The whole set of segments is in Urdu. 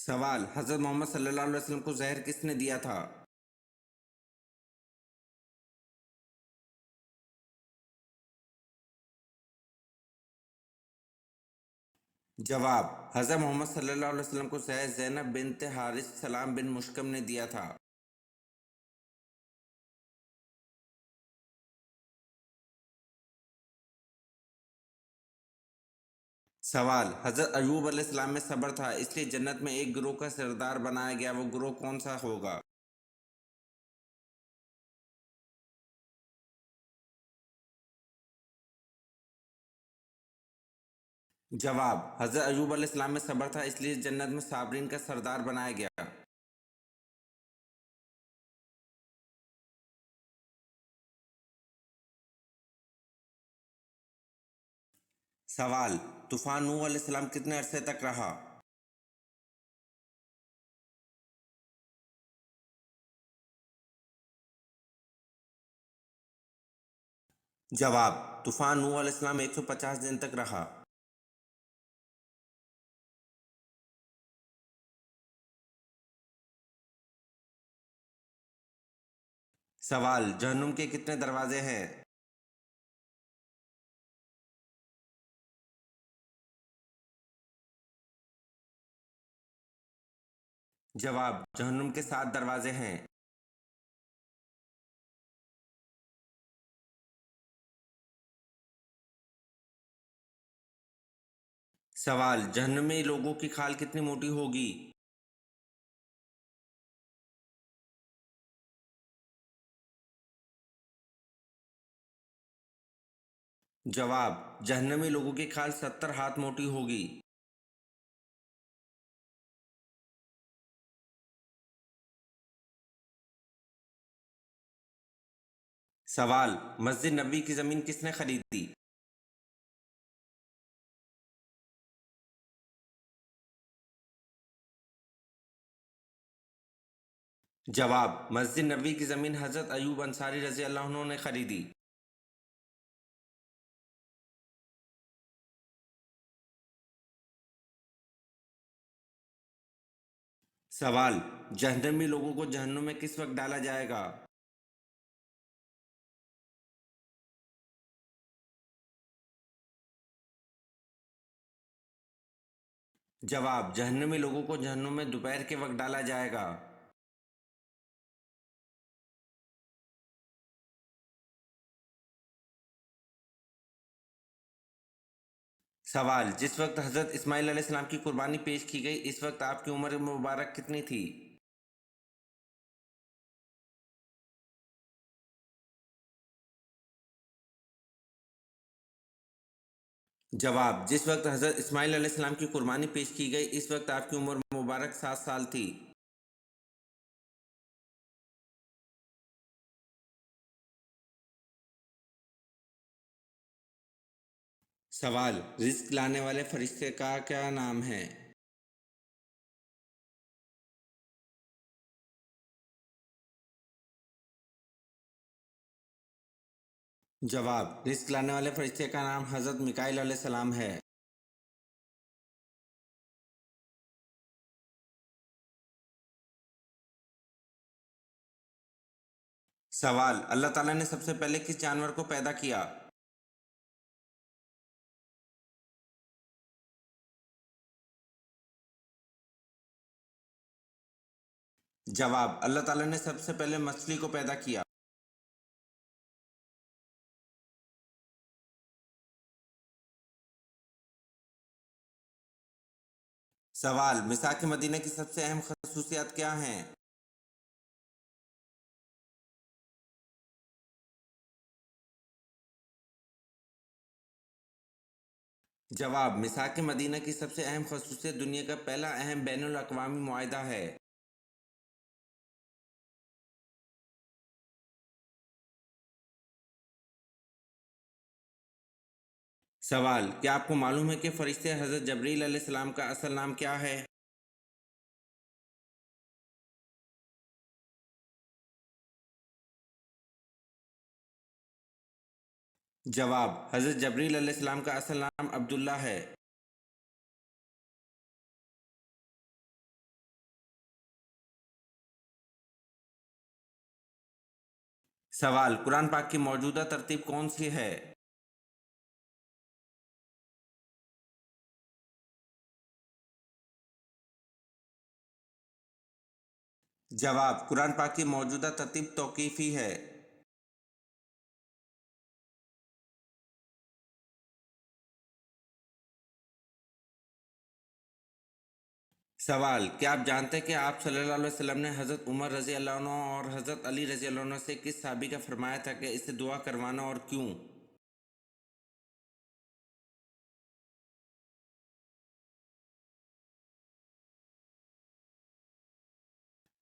سوال: حضرت محمد صلی اللہ علیہ وسلم کو زہر کس نے دیا تھا؟ جواب: حضرت محمد صلی اللہ علیہ وسلم کو زہر زینب بنت حارث سلام بن مشکم نے دیا تھا۔ سوال: حضرت ایوب علیہ السلام میں صبر تھا، اس لیے جنت میں ایک گروہ کا سردار بنایا گیا، وہ گروہ کون سا ہوگا؟ جواب: حضرت ایوب علیہ السلام میں صبر تھا، اس لیے جنت میں صابرین کا سردار بنایا گیا۔ سوال: طوفان نوح علیہ السلام کتنے عرصے تک رہا؟ جواب: طوفان نوح علیہ السلام 150 دن تک رہا۔ سوال: جہنم کے کتنے دروازے ہیں؟ جواب: جہنم کے 7 دروازے ہیں۔ سوال: جہنمی لوگوں کی کھال کتنی موٹی ہوگی؟ جواب: جہنمی لوگوں کی کھال 70 ہاتھ موٹی ہوگی۔ سوال: مسجد نبوی کی زمین کس نے خریدی؟ جواب: مسجد نبوی کی زمین حضرت ایوب انصاری رضی اللہ عنہ نے خریدی۔ سوال: جہنمی لوگوں کو جہنم میں کس وقت ڈالا جائے گا؟ جواب: جہنمی لوگوں کو جہنم میں دوپہر کے وقت ڈالا جائے گا۔ سوال: جس وقت حضرت اسماعیل علیہ السلام کی قربانی پیش کی گئی، اس وقت آپ کی عمر مبارک کتنی تھی؟ جواب: جس وقت حضرت اسماعیل علیہ السلام کی قربانی پیش کی گئی، اس وقت آپ کی عمر مبارک 7 سال تھی۔ سوال: رزق لانے والے فرشتے کا کیا نام ہے؟ جواب: رزق لانے والے فرشتے کا نام حضرت میکائیل علیہ السلام ہے۔ سوال: اللہ تعالیٰ نے سب سے پہلے کس جانور کو پیدا کیا؟ جواب: اللہ تعالیٰ نے سب سے پہلے مچھلی کو پیدا کیا۔ سوال: مساک مدینہ کی سب سے اہم خصوصیات کیا ہیں؟ جواب: مساک مدینہ کی سب سے اہم خصوصیت دنیا کا پہلا اہم بین الاقوامی معاہدہ ہے۔ سوال: کیا آپ کو معلوم ہے کہ فرشتے حضرت جبرائیل علیہ السلام کا اصل نام کیا ہے؟ جواب: حضرت جبرائیل علیہ السلام کا اصل نام عبداللہ ہے۔ سوال، قرآن پاک کی موجودہ ترتیب کون سی ہے؟ جواب، قرآن پاک کی موجودہ ترتیب توقیفی ہے۔ سوال، کیا آپ جانتے ہیں کہ آپ صلی اللہ علیہ وسلم نے حضرت عمر رضی اللہ عنہ اور حضرت علی رضی اللہ عنہ سے کس صحابی کا فرمایا تھا کہ اس سے دعا کروانا اور کیوں؟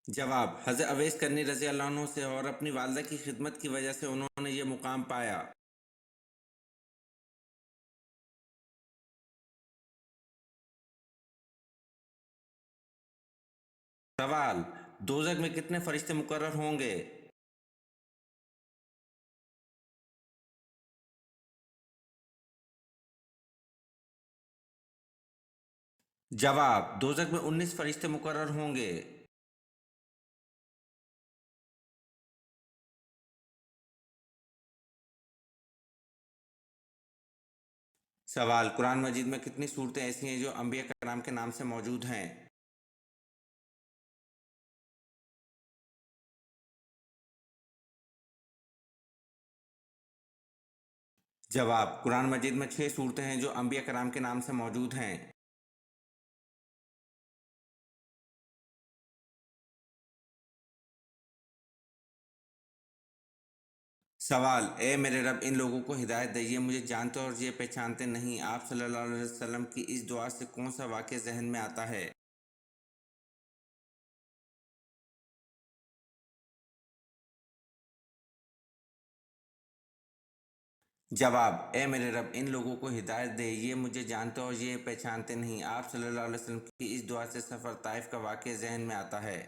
جواب، حضرت اویس کرنی رضی اللہ عنہ سے، اور اپنی والدہ کی خدمت کی وجہ سے انہوں نے یہ مقام پایا۔ سوال، دوزخ میں کتنے فرشتے مقرر ہوں گے؟ جواب، دوزخ میں 19 فرشتے مقرر ہوں گے۔ سوال، قرآن مجید میں کتنی صورتیں ایسی ہیں جو انبیاء کرام کے نام سے موجود ہیں؟ جواب، قرآن مجید میں 6 صورتیں ہیں جو انبیاء کرام کے نام سے موجود ہیں۔ سوال، اے میرے رب، ان لوگوں کو ہدایت دے، یہ مجھے جانتے اور یہ پہچانتے نہیں۔ آپ صلی اللہ علیہ وسلم کی اس دعا سے کون سا واقعہ ذہن میں آتا ہے؟ جواب، اے میرے رب، ان لوگوں کو ہدایت دے، یہ مجھے جانتے اور یہ پہچانتے نہیں۔ آپ صلی اللہ علیہ وسلم کی اس دعا سے سفر طائف کا واقعہ ذہن میں آتا ہے۔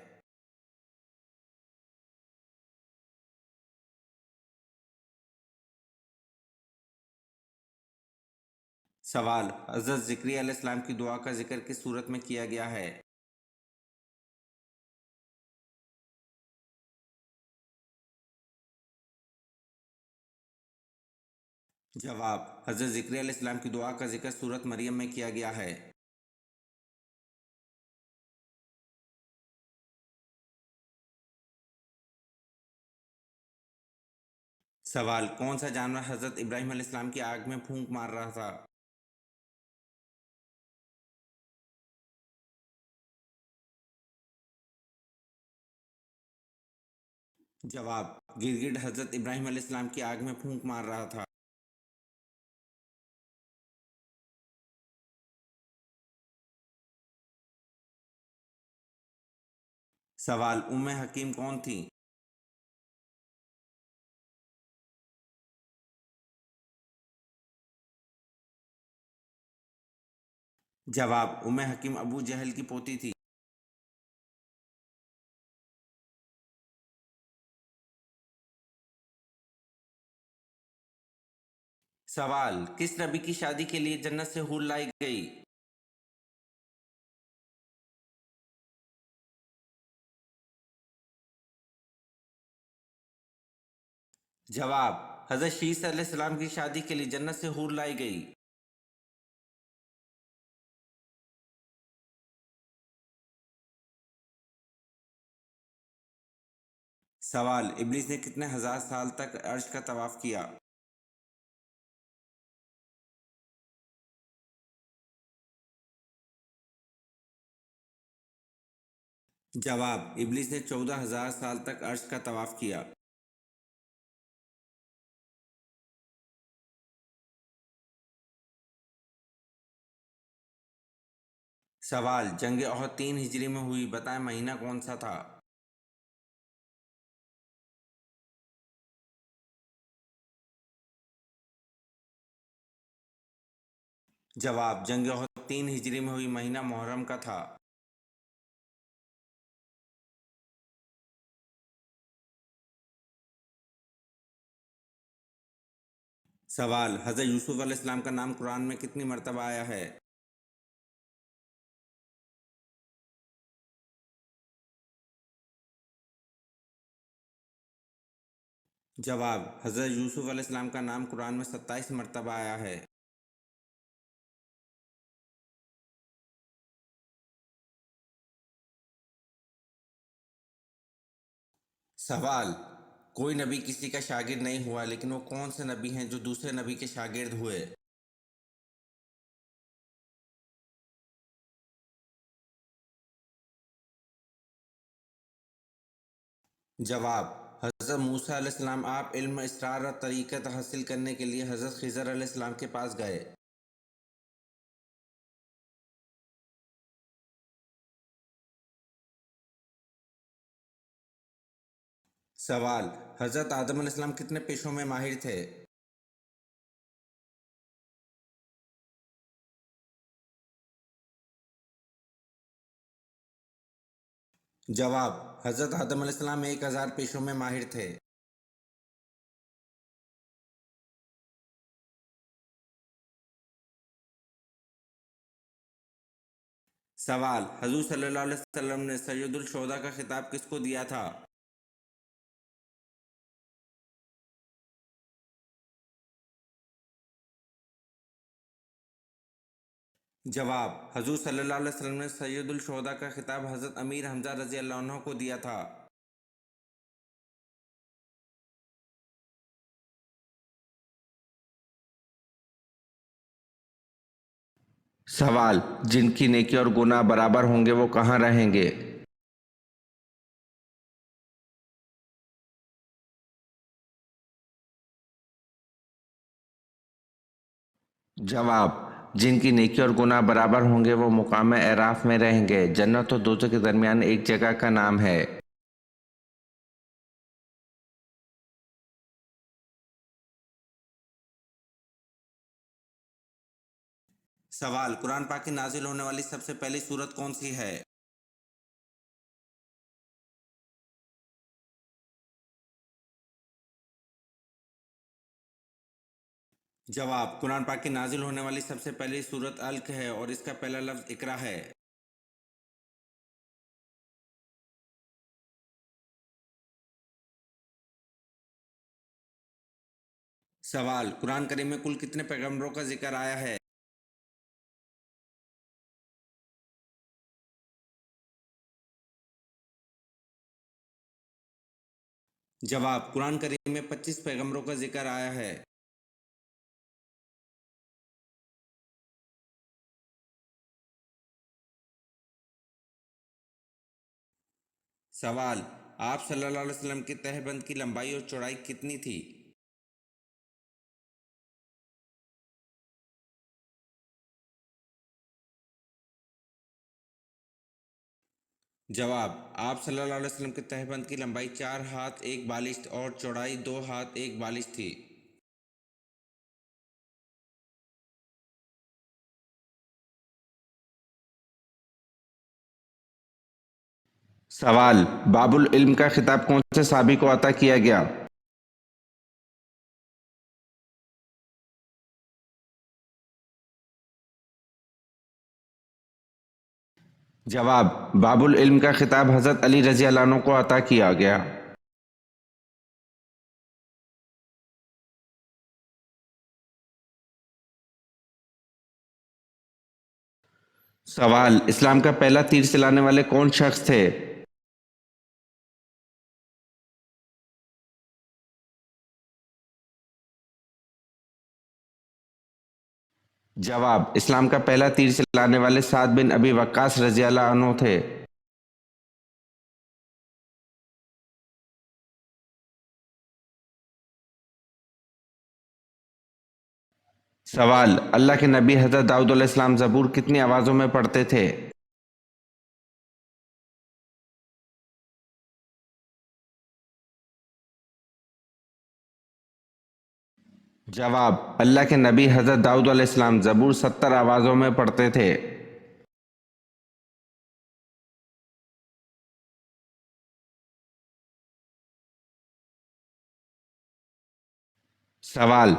سوال، حضرت ذکریا علیہ السلام کی دعا کا ذکر کس صورت میں کیا گیا ہے؟ جواب، حضرت ذکریا علیہ السلام کی دعا کا ذکر سورۃ مریم میں کیا گیا ہے۔ سوال، کون سا جانور حضرت ابراہیم علیہ السلام کی آگ میں پھونک مار رہا تھا؟ جواب، گرگٹ حضرت ابراہیم علیہ السلام کی آگ میں پھونک مار رہا تھا۔ سوال، ام حکیم کون تھی؟ جواب، ام حکیم ابو جہل کی پوتی تھی۔ سوال، کس نبی کی شادی کے لیے جنت سے حور لائی گئی؟ جواب، حضرت شیس علیہ السلام کی شادی کے لیے جنت سے حور لائی گئی۔ سوال، ابلیس نے کتنے ہزار سال تک عرش کا طواف کیا؟ جواب، ابلیس نے 14,000 سال تک عرش کا طواف کیا۔ سوال، جنگ احد 3 ہجری میں ہوئی، بتائیں مہینہ کون سا تھا؟ جواب، جنگ احد 3 ہجری میں ہوئی، مہینہ محرم کا تھا۔ سوال، حضرت یوسف علیہ السلام کا نام قرآن میں کتنی مرتبہ آیا ہے؟ جواب: حضرت یوسف علیہ السلام کا نام قرآن میں 27 مرتبہ آیا ہے۔ سوال: کوئی نبی کسی کا شاگرد نہیں ہوا، لیکن وہ کون سے نبی ہیں جو دوسرے نبی کے شاگرد ہوئے؟ جواب: حضرت موسیٰ علیہ السلام آپ علم، اسرار اور طریقت حاصل کرنے کے لیے حضرت خضر علیہ السلام کے پاس گئے۔ سوال: حضرت آدم علیہ السلام کتنے پیشوں میں ماہر تھے؟ جواب: حضرت آدم علیہ السلام 1000 پیشوں میں ماہر تھے۔ سوال: حضور صلی اللہ علیہ وسلم نے سید الشہداء کا خطاب کس کو دیا تھا؟ جواب: حضور صلی اللہ علیہ وسلم نے سید الشہداء کا خطاب حضرت امیر حمزہ رضی اللہ عنہ کو دیا تھا۔ سوال: جن کی نیکی اور گناہ برابر ہوں گے وہ کہاں رہیں گے؟ جواب: جن کی نیکی اور گناہ برابر ہوں گے وہ مقام اعراف میں رہیں گے۔ جنت اور دوزخ کے درمیان ایک جگہ کا نام ہے۔ سوال: قرآن پاک کی نازل ہونے والی سب سے پہلی سورت کون سی ہے؟ جواب: قرآن پاک کی نازل ہونے والی سب سے پہلی سورت الق ہے اور اس کا پہلا لفظ اقرا ہے۔ سوال: قرآن کریم میں کل کتنے پیغمبروں کا ذکر آیا ہے؟ جواب: قرآن کریم میں 25 پیغمبروں کا ذکر آیا ہے۔ سوال: آپ صلی اللہ علیہ وسلم کی تہبند کی لمبائی اور چوڑائی کتنی تھی؟ جواب: آپ صلی اللہ علیہ وسلم کی تہبند کی لمبائی 4 ہاتھ 1 بالشت اور چوڑائی 2 ہاتھ 1 بالشت تھی۔ سوال: باب العلم کا خطاب کون سے صحابی کو عطا کیا گیا؟ جواب: باب العلم کا خطاب حضرت علی رضی اللہ عنہ کو عطا کیا گیا۔ سوال: اسلام کا پہلا تیر چلانے والے کون شخص تھے؟ جواب: اسلام کا پہلا تیر چلانے والے سعد بن ابی وقاص رضی اللہ عنہ تھے۔ سوال: اللہ کے نبی حضرت داؤد علیہ السلام زبور کتنی آوازوں میں پڑھتے تھے؟ جواب: اللہ کے نبی حضرت داؤد علیہ السلام زبور 70 آوازوں میں پڑھتے تھے۔ سوال: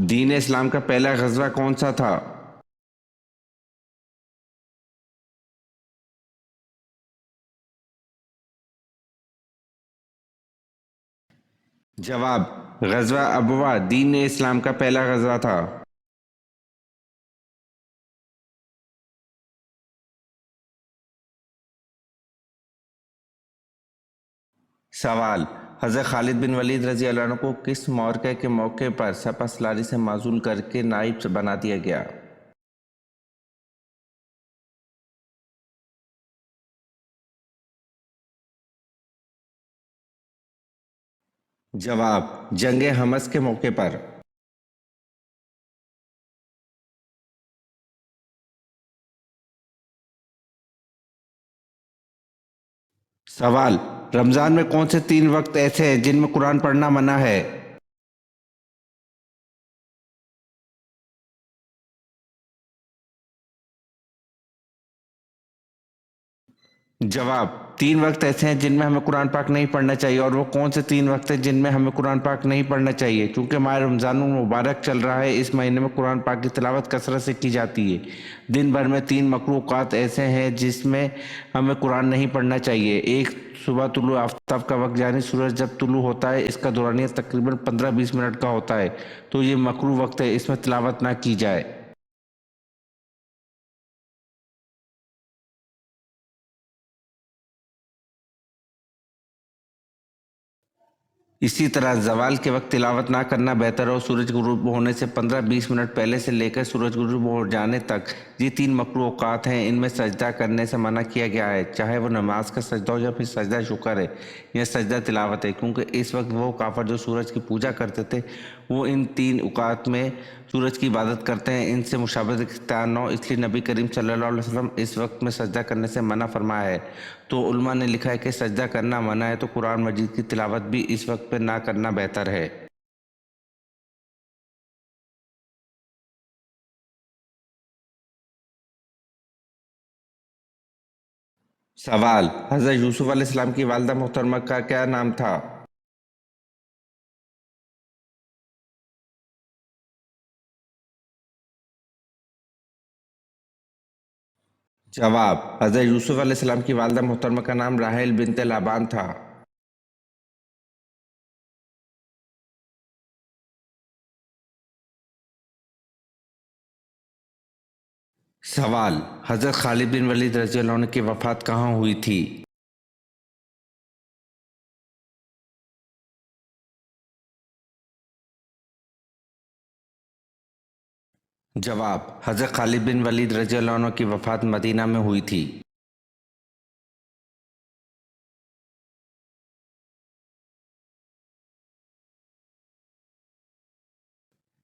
دین اسلام کا پہلا غزوہ کون سا تھا؟ جواب: غزوہ ابوا دین اسلام کا پہلا غزوہ تھا۔ سوال: حضرت خالد بن ولید رضی اللہ عنہ کو کس معرکہ کے موقع پر سپہ سالاری سے معزول کر کے نائب بنا دیا گیا؟ جواب: جنگ حمص کے موقع پر۔ سوال: رمضان میں کون سے 3 وقت ایسے ہیں جن میں قرآن پڑھنا منع ہے؟ جواب: 3 وقت ایسے ہیں جن میں ہمیں قرآن پاک نہیں پڑھنا چاہیے، اور وہ کون سے 3 وقت ہیں جن میں ہمیں قرآن پاک نہیں پڑھنا چاہیے؟ چونکہ ماہ رمضان المبارک چل رہا ہے، اس مہینے میں قرآن پاک کی تلاوت کثرت سے کی جاتی ہے۔ دن بھر میں 3 مکروہ اوقات ایسے ہیں جس میں ہمیں قرآن نہیں پڑھنا چاہیے۔ ایک، صبح طلوع آفتاب کا وقت یعنی سورج جب طلوع ہوتا ہے، اس کا دورانیہ تقریباً 15-20 منٹ کا ہوتا ہے، تو یہ مکروہ وقت ہے، اس میں تلاوت نہ کی جائے۔ اسی طرح زوال کے وقت تلاوت نہ کرنا بہتر ہے، اور سورج غروب ہونے سے 15-20 منٹ پہلے سے لے کر سورج غروب ہو جانے تک یہ 3 مکروہ اوقات ہیں، ان میں سجدہ کرنے سے منع کیا گیا ہے، چاہے وہ نماز کا سجدہ ہو یا پھر سجدہ شکر ہے یا سجدہ تلاوت ہے، کیونکہ اس وقت وہ کافر جو سورج کی پوجا کرتے تھے وہ ان 3 اوقات میں سورج کی عبادت کرتے ہیں، ان سے مشابہت اختیار نہ ہو، اس لیے نبی کریم صلی اللہ علیہ وسلم اس وقت میں سجدہ کرنے سے منع فرمایا ہے۔ تو علماء نے لکھا ہے کہ سجدہ کرنا منع ہے تو قرآن مجید کی تلاوت بھی اس وقت پہ نہ کرنا بہتر ہے۔ سوال: حضرت یوسف علیہ السلام کی والدہ محترمہ کا کیا نام تھا؟ جواب: حضرت یوسف علیہ السلام کی والدہ محترمہ کا نام راحیل بنت لابان تھا۔ سوال: حضرت خالد بن ولید رضی اللہ عنہ کی وفات کہاں ہوئی تھی؟ جواب: حضرت خالد بن ولید رضی اللہ عنہ کی وفات مدینہ میں ہوئی تھی۔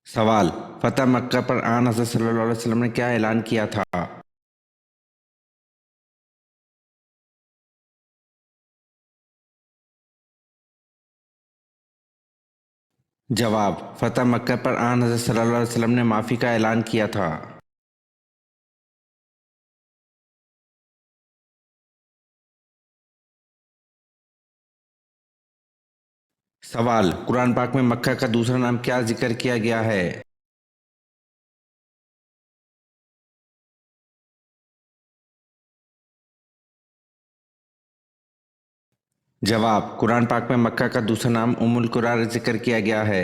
سوال: فتح مکہ پر آن حضرت صلی اللہ علیہ وسلم نے کیا اعلان کیا تھا؟ جواب: فتح مکہ پر آن حضرت صلی اللہ علیہ وسلم نے معافی کا اعلان کیا تھا۔ سوال: قرآن پاک میں مکہ کا دوسرا نام کیا ذکر کیا گیا ہے؟ جواب: قرآن پاک میں مکہ کا دوسرا نام ام القرى ذکر کیا گیا ہے۔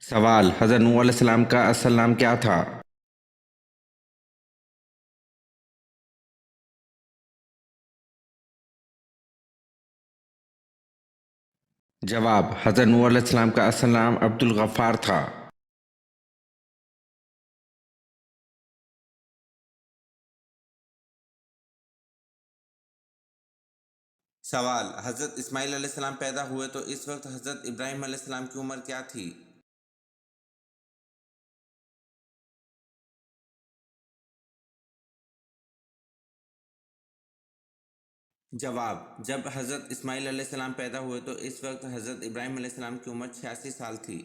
سوال: حضرت نوح علیہ السلام کا اصل نام کیا تھا؟ جواب: حضرت نوح علیہ السلام کا اصل نام عبد الغفار تھا۔ سوال: حضرت اسماعیل علیہ السلام پیدا ہوئے تو اس وقت حضرت ابراہیم علیہ السلام کی عمر کیا تھی؟ جواب: جب حضرت اسماعیل علیہ السلام پیدا ہوئے تو اس وقت حضرت ابراہیم علیہ السلام کی عمر 86 سال تھی۔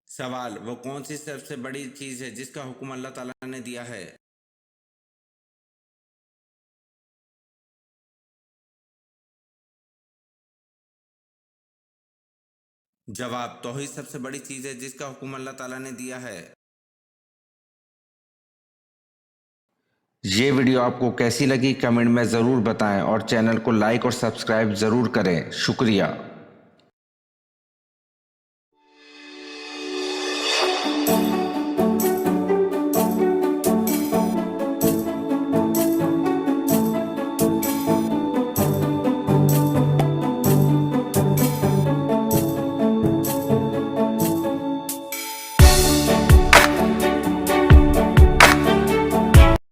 سوال: وہ کون سی سب سے بڑی چیز ہے جس کا حکم اللہ تعالیٰ نے دیا ہے؟ جواب: توحید سب سے بڑی چیز ہے جس کا حکم اللہ تعالیٰ نے دیا ہے۔ یہ ویڈیو آپ کو کیسی لگی کمنٹ میں ضرور بتائیں اور چینل کو لائک اور سبسکرائب ضرور کریں۔ شکریہ۔